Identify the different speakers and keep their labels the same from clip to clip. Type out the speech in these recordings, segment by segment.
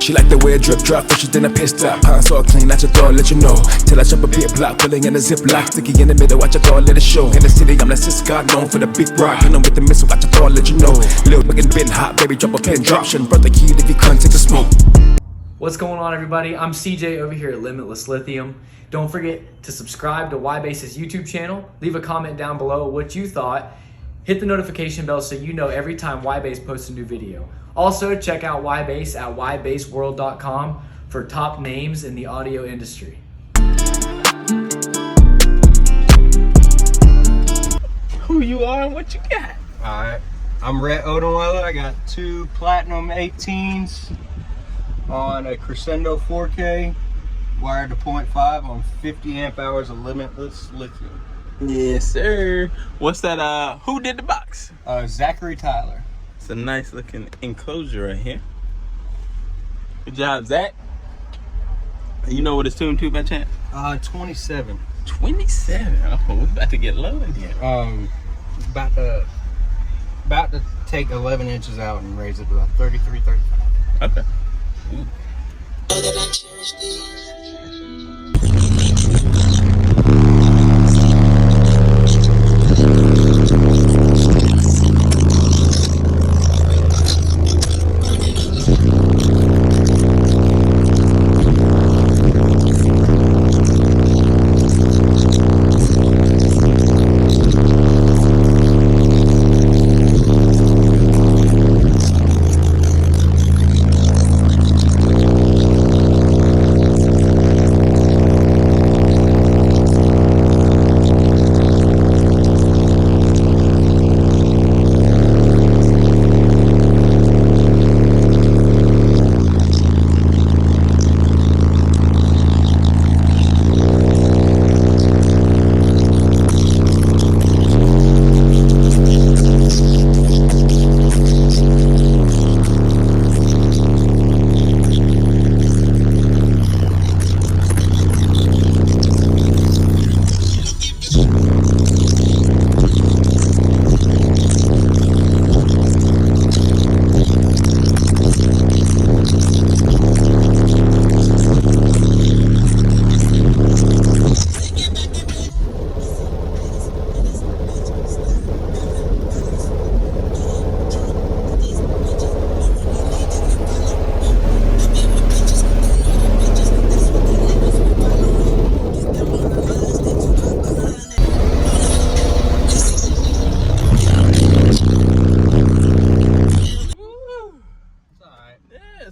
Speaker 1: She like the way I drip drop, fresher than a pissed up. Pants all clean, at your door, let you know. Till I chop a bit block, pulling in a zip lock. Sticky in the middle, watch your door, let it show. In the city, I'm the sis God known for the big rock. You know with the missile, watch your door, let you know. Lil' big and been hot, baby, drop a pin, drop. Shouldn't brought the key if you can't take the smoke.
Speaker 2: What's going on, everybody? I'm CJ over here at Limitless Lithium. Don't forget to subscribe to YBass's YouTube channel. Leave a comment down below what you thought. Hit the notification bell so you know every time YBass posts a new video. Also, check out YBass at YBassWorld.com for top names in the audio industry.
Speaker 3: Who you are and what you got?
Speaker 4: Alright, I'm Rhett Odenweiler. I got 2 Platinum 18s on a Crescendo 4K, wired to 0.5 on 50 amp hours of Limitless Lithium.
Speaker 3: Yes, sir. What's that? Who did the box?
Speaker 4: Zachary Tyler.
Speaker 3: It's a nice looking enclosure right here. Good job, Zach. You know what it's tuned to by chance?
Speaker 4: 27.
Speaker 3: 27. Oh, we about to get low in here.
Speaker 4: About to take 11 inches out and raise it to about 33, 35.
Speaker 3: Okay. Ooh.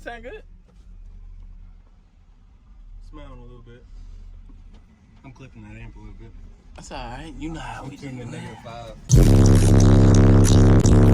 Speaker 3: Sound good?
Speaker 4: Smelling a little bit. I'm clipping that amp a little bit.
Speaker 3: That's alright. You know how we do
Speaker 4: Turn the
Speaker 3: it.
Speaker 4: -5.